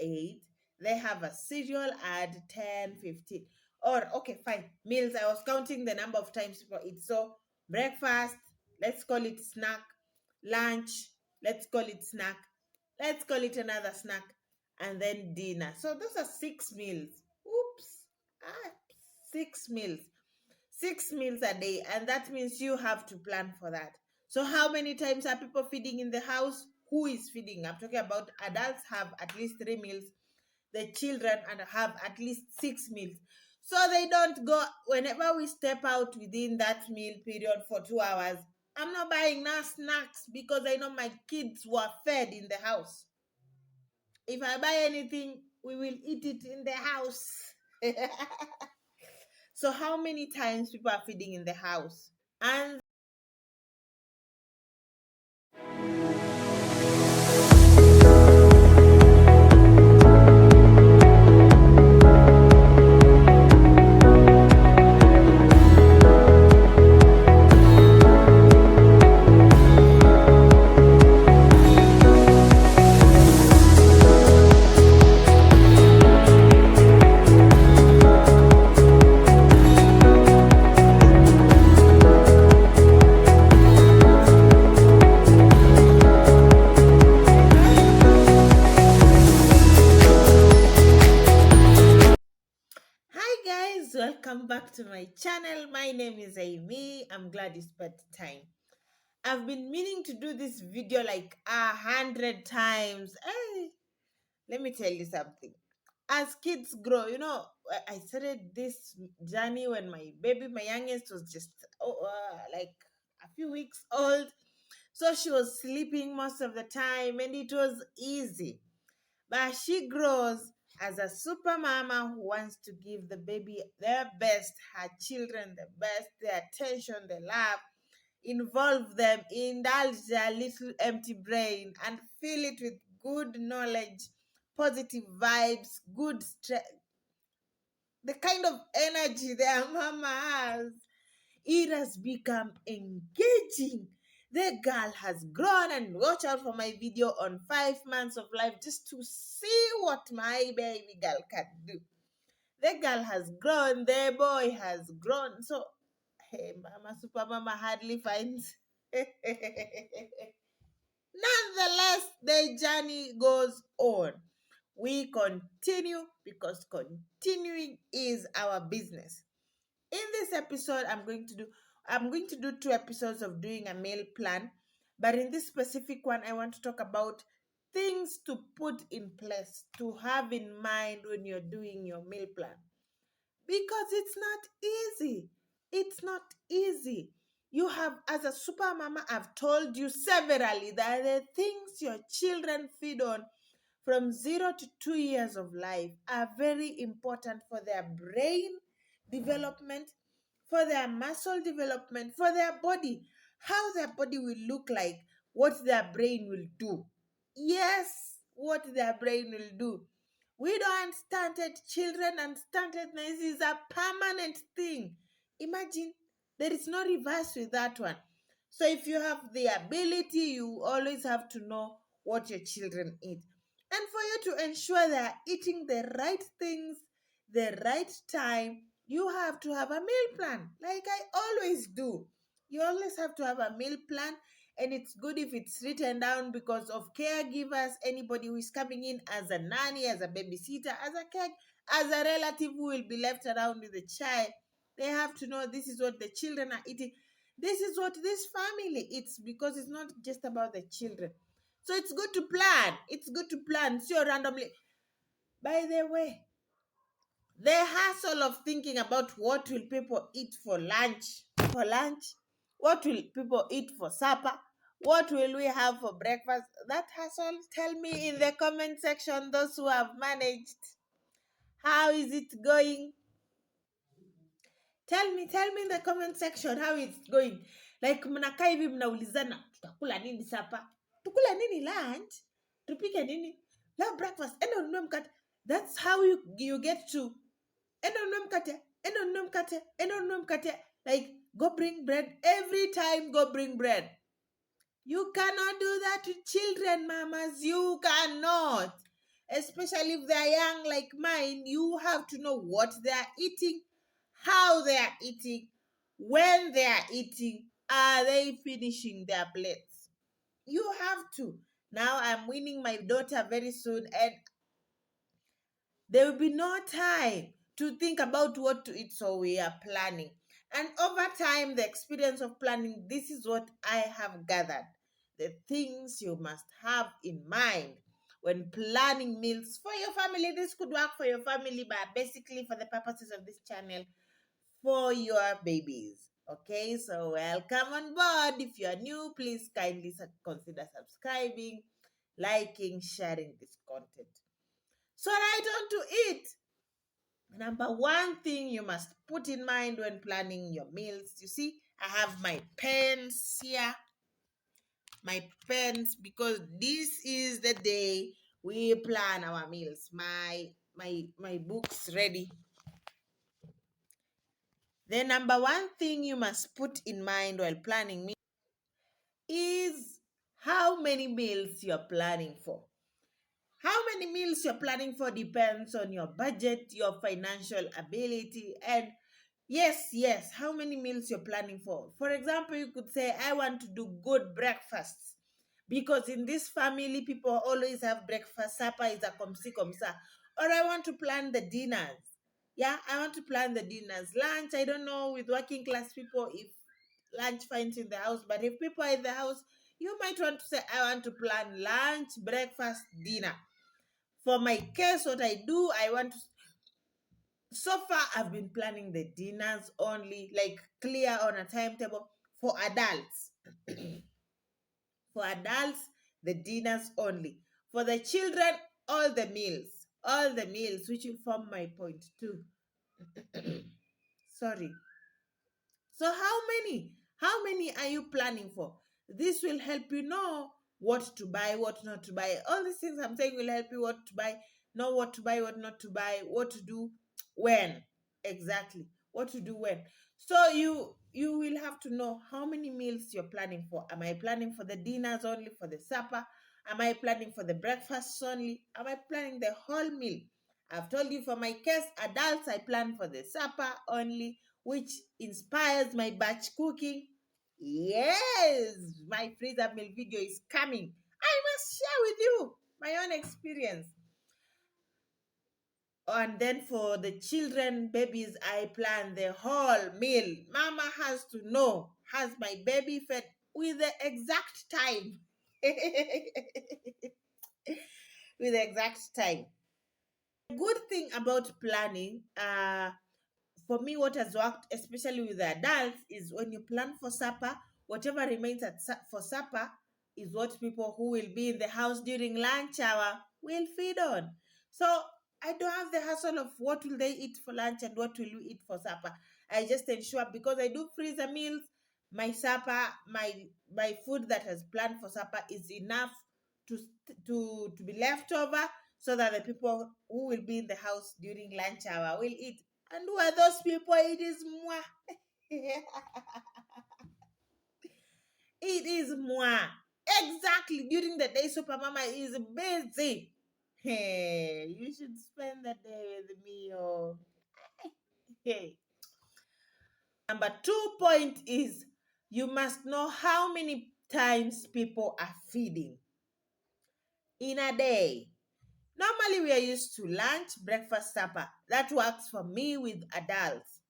8. They have a cereal at 10, 15. Or, okay, fine. Meals, I was counting the number of times people eat. So, breakfast, let's call it snack. Lunch, let's call it snack. Let's call it another snack. And then dinner. So, those are 6 meals. Oops. 6 meals. 6 meals a day. And that means you have to plan for that. So, how many times are people feeding in the house? Who is feeding? I'm talking about adults have at least 3 meals, the children and have at least 6 meals. So they don't go whenever we step out within that meal period for 2 hours. I'm not buying now snacks because I know my kids were fed in the house. If I buy anything, we will eat it in the house. So, how many times people are feeding in the house? And hi guys, welcome back to my channel. My name is Amy. I'm glad you spent time. I've been meaning to do this video like 100 times. Hey, let me tell you something. As kids grow, I started this journey when my youngest was just like a few weeks old. So she was sleeping most of the time and it was easy. But she grows as a super mama who wants to give the baby their best, her children the best, their attention, their love, involve them, indulge their little empty brain, and fill it with good knowledge, positive vibes, good stress, the kind of energy their mama has. It has become engaging. The girl has grown, and watch out for my video on 5 months of life just to see what my baby girl can do. The girl has grown, the boy has grown. So, hey, Mama Super Mama hardly finds. Nonetheless, the journey goes on. We continue because continuing is our business. In this episode, I'm going to do 2 episodes of doing a meal plan, but in this specific one, I want to talk about things to put in place, to have in mind when you're doing your meal plan, because it's not easy. It's not easy. You have, as a super mama, I've told you severally that the things your children feed on from 0 to 2 years of life are very important for their brain development, for their muscle development, for their body, how their body will look like, what their brain will do. Yes, what their brain will do. We don't stunted children, and stuntedness is a permanent thing. Imagine there is no reverse with that one. So if you have the ability, you always have to know what your children eat. And for you to ensure they are eating the right things, the right time, you have to have a meal plan, like I always do. You always have to have a meal plan, and it's good if it's written down because of caregivers, anybody who is coming in as a nanny, as a babysitter, as a relative who will be left around with the child. They have to know this is what the children are eating. This is what this family eats, because it's not just about the children. So it's good to plan. It's good to plan. So randomly. By the way, the hassle of thinking about what will people eat for lunch, what will people eat for supper, what will we have for breakfast, that hassle, tell me in the comment section, those who have managed. How is it going? Tell me in the comment section how it's going. Like mnakaa hivi mnaulizana tutakula nini sapa, tukula nini lunch, tupike nini leo breakfast, enda ununue mkate. That's how you get to enda ununue mkate, enda ununue mkate, enda ununue mkate. Like, go bring bread every time, go bring bread. You cannot do that to children, mamas. You cannot. especially if they're young like mine. You have to know what they are eating, how they are eating, when they are eating. Are they finishing their plates? You have to. Now I'm winning my daughter very soon, and there will be no time to think about what to eat, so we are planning. And over time, the experience of planning, this is what I have gathered. The things you must have in mind when planning meals for your family. This could work for your family, but basically, for the purposes of this channel, for your babies. Okay, so welcome on board. If you are new, please kindly consider subscribing, liking, sharing this content. So, right on to it. Number one thing you must put in mind when planning your meals. You see, I have my pens here, my pens, because this is the day we plan our meals. My books ready. The number one thing you must put in mind while planning meals is how many meals you're planning for. How many meals you're planning for depends on your budget, your financial ability, and yes, how many meals you're planning for. For example, you could say, I want to do good breakfasts because in this family, people always have breakfast. Supper is a komsa. Or I want to plan the dinners. Yeah, I want to plan the dinners. Lunch, I don't know with working class people if lunch finds in the house, but if people are in the house, you might want to say, I want to plan lunch, breakfast, dinner. For my case, what I do, I want to, so far I've been planning the dinners only, like clear on a timetable for adults. For adults, the dinners only. For the children, all the meals, which will form my point too. Sorry. So how many? How many are you planning for? This will help you know what to buy, what not to buy. All these things I'm saying will help you what to buy, know what to buy, what not to buy, what to do, when. Exactly. What to do when. So you will have to know how many meals you're planning for. Am I planning for the dinners only, for the supper? Am I planning for the breakfast only? Am I planning the whole meal? I've told you for my case, adults, I plan for the supper only, which inspires my batch cooking. Yes, my freezer meal video is coming. I must share with you my own experience. And then for the children, babies, I plan the whole meal. Mama has to know, has my baby fed with the exact time. With the exact time. The good thing about planning, for me, what has worked, especially with the adults, is when you plan for supper, whatever remains for supper is what people who will be in the house during lunch hour will feed on. So I don't have the hassle of what will they eat for lunch and what will you eat for supper. I just ensure, because I do freezer meals, my supper, my food that has planned for supper is enough to to be left over, so that the people who will be in the house during lunch hour will eat. And who are those people? It is moi. It is moi. Exactly. During the day, Super Mama is busy. Hey, you should spend the day with me. Oh. Hey. Number 2 point is you must know how many times people are feeding in a day. Normally, we are used to lunch, breakfast, supper. That works for me with adults.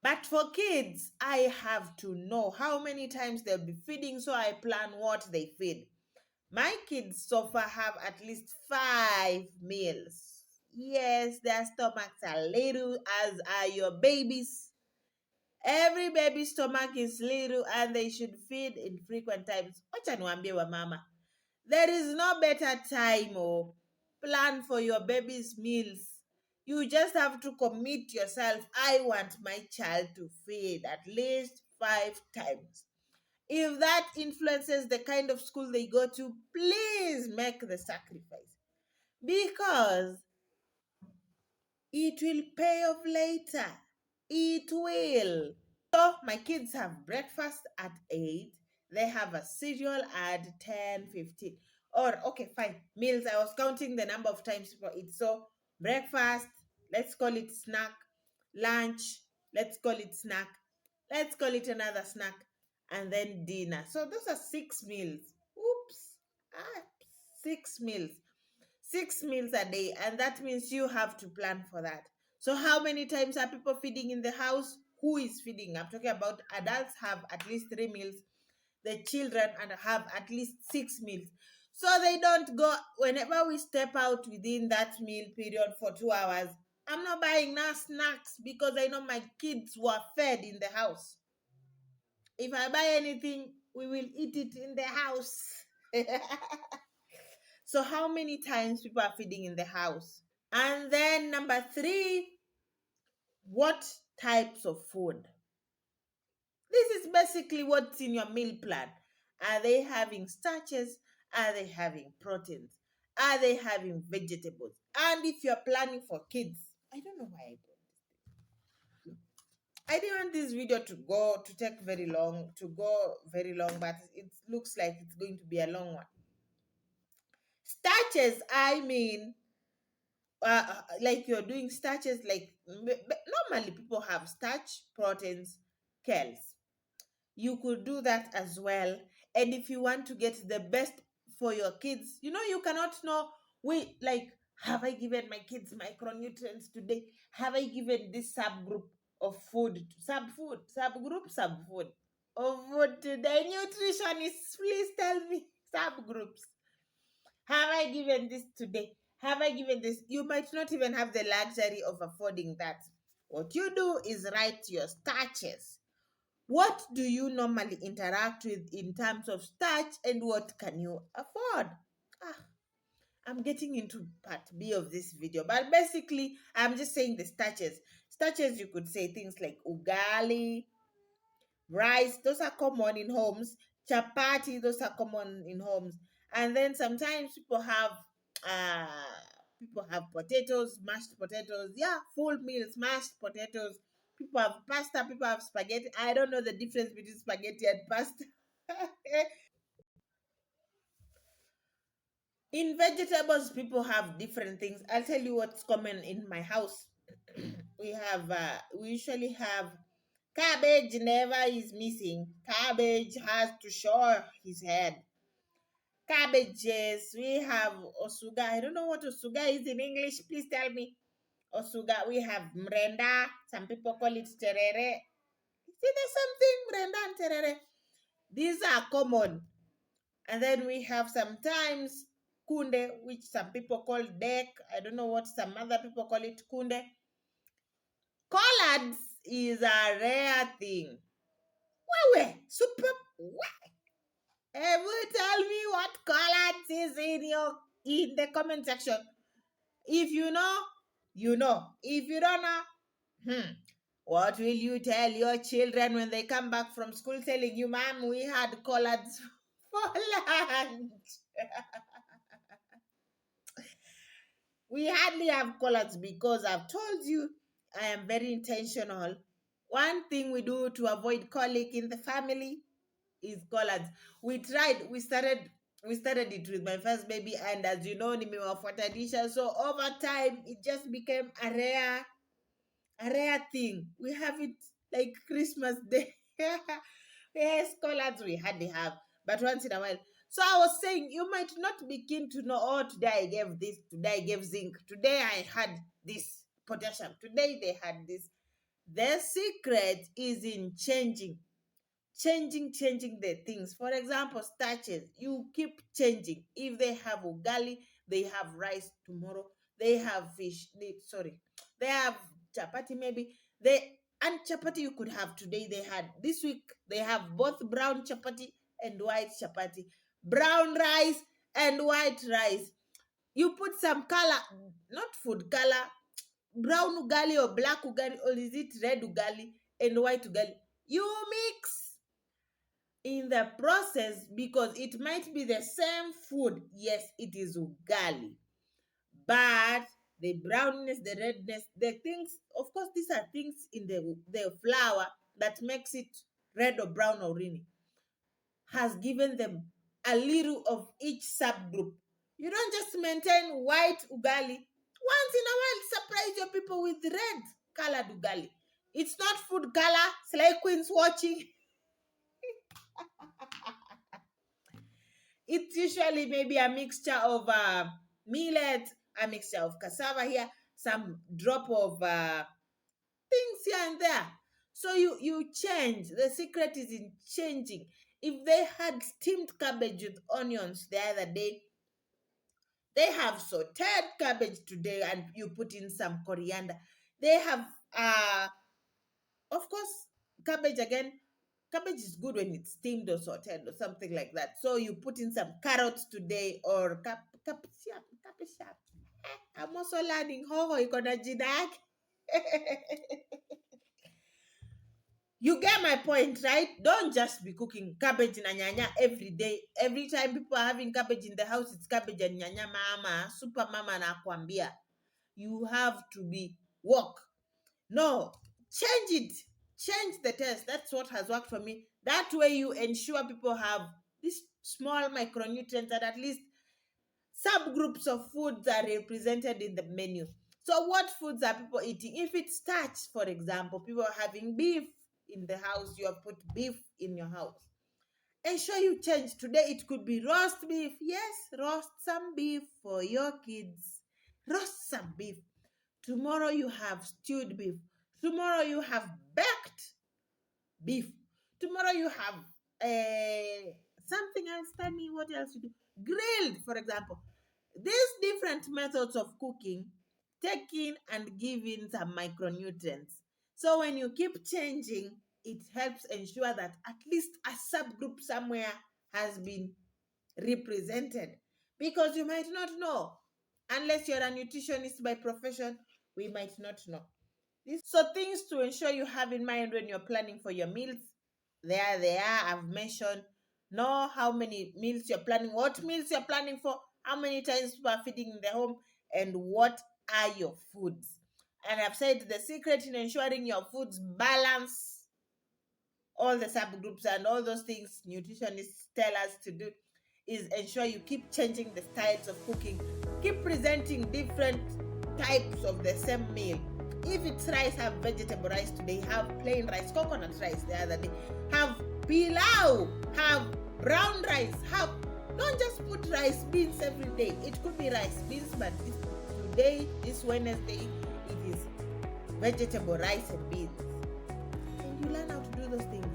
But for kids, I have to know how many times they'll be feeding, so I plan what they feed. My kids so far have at least 5 meals. Yes, their stomachs are little, as are your babies. Every baby's stomach is little and they should feed in frequent times. Wacha niwaambie wa mama. There is no better time or plan for your baby's meals. You just have to commit yourself. I want my child to feed at least 5 times. If that influences the kind of school they go to, please make the sacrifice, because it will pay off later. It will. So my kids have breakfast at 8. They have a cereal at 10:15. Or okay, fine. Meals, I was counting the number of times people eat. So breakfast, let's call it snack. Lunch, let's call it snack. Let's call it another snack. And then dinner. So those are 6 meals. Oops. Ah, 6 meals. 6 meals a day. And that means you have to plan for that. So how many times are people feeding in the house? Who is feeding? I'm talking about adults have at least 3 meals, the children and have at least 6 meals. So they don't go whenever we step out within that meal period for 2 hours. I'm not buying now snacks because I know my kids were fed in the house. If I buy anything, we will eat it in the house. So, how many times people are feeding in the house? And then, number three, what types of food? This is basically what's in your meal plan. Are they having starches? Are they having proteins? Are they having vegetables? And if you're planning for kids, I don't know why I didn't want this video to take very long, but it looks like it's going to be a long one. Starches, I mean, like you're doing starches, like normally people have starch, proteins, kales. You could do that as well. And if you want to get the best for your kids, you cannot know, wait, like, have I given my kids micronutrients today? Have I given this subgroup of food, subfood of food today? Nutritionists, please tell me subgroups. Have I given this today? Have I given this? You might not even have the luxury of affording that. What you do is write your starches. What do you normally interact with in terms of starch, and what can you afford? Ah, I'm getting into part B of this video, but basically, I'm just saying the starches. Starches, you could say things like ugali, rice, those are common in homes. Chapati, those are common in homes. And then sometimes people have potatoes, mashed potatoes. Yeah, full meals, mashed potatoes. People have pasta, people have spaghetti. I don't know the difference between spaghetti and pasta. In vegetables, people have different things. I'll tell you what's common in my house. We usually have cabbage, never is missing. Cabbage has to show his head. Cabbages, we have osuga. I don't know what osuga is in English. Please tell me. Osuga, we have mrenda. Some people call it terere. See, there's something mrenda and terere. These are common. And then we have sometimes kunde, which some people call dek. I don't know what some other people call it kunde. Collards is a rare thing. Wow, super. Tell me what collards is in the comment section. If you know, you know. If you don't know, what will you tell your children when they come back from school telling you, Mom, we had collards for lunch? We hardly have collards because I've told you I am very intentional. One thing we do to avoid colic in the family is collards. We started it with my first baby, and as you know, nimewafuata disha. So over time, it just became a rare thing. We have it like Christmas Day. Yes, collards we hardly have, but once in a while. So I was saying, you might not be keen to know, oh, today I gave this, today I gave zinc, today I had this potassium, today they had this. The secret is in changing the things. For example, starches, you keep changing. If they have ugali, they have rice tomorrow. They have fish. They have chapati maybe. And chapati you could have today. They had this week. They have both brown chapati and white chapati, brown rice and white rice. You put some color, not food color, brown ugali or black ugali, or is it red ugali and white ugali? You mix in the process, because it might be the same food. Yes, it is ugali, but the brownness, the redness, the things, of course, these are things in the flour that makes it red or brown or green, has given them a little of each subgroup. You don't just maintain white ugali. Once in a while, surprise your people with red colored ugali. It's not food color, Slay Queens watching. It's usually maybe a mixture of millet, a mixture of cassava here, some drop of things here and there. So you change. The secret is in changing. If they had steamed cabbage with onions the other day, they have sauteed cabbage today, and you put in some coriander. They have of course, cabbage again. Cabbage is good when it's steamed or sauteed or something like that. So you put in some carrots today or cap sharp. I'm also learning hoho iko na jina yake. You get my point, right? Don't just be cooking cabbage na nyanya every day. Every time people are having cabbage in the house, it's cabbage and nyanya mama, super mama na kwambia. You have to be woke. No, change it. Change the taste. That's what has worked for me. That way you ensure people have these small micronutrients and at least subgroups of foods are represented in the menu. So what foods are people eating? If it's starch, for example, people are having beef in the house, you have put beef in your house. Ensure you change. Today it could be roast beef. Yes, roast some beef for your kids. Roast some beef. Tomorrow you have stewed beef. Tomorrow you have baked beef. Tomorrow you have something else. Tell me what else you do. Grilled, for example. These different methods of cooking take in and give in some micronutrients. So when you keep changing, it helps ensure that at least a subgroup somewhere has been represented. Because you might not know. Unless you're a nutritionist by profession, we might not know. So things to ensure you have in mind when you're planning for your meals. There they are. I've mentioned. Know how many meals you're planning, what meals you're planning for, how many times people are feeding in the home, and what are your foods. And I've said the secret in ensuring your foods balance all the subgroups and all those things nutritionists tell us to do is ensure you keep changing the styles of cooking, keep presenting different types of the same meal. If it's rice, have vegetable rice today, have plain rice, coconut rice the other day, have pilau, have brown rice, have, don't just put rice beans every day. It could be rice beans, but today, this Wednesday, it is vegetable rice and beans. And you learn how to do those things.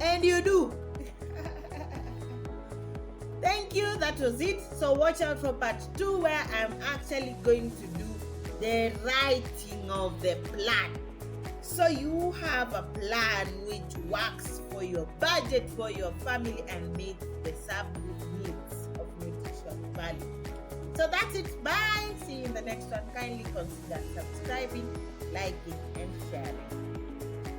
And you do. Thank you. That was it. So watch out for part 2 where I'm actually going to do the writing of the plan. So you have a plan which works for your budget, for your family, and meets the subgroup needs of nutrition value. So that's it. Bye. See you in the next one. Kindly consider subscribing, liking, and sharing.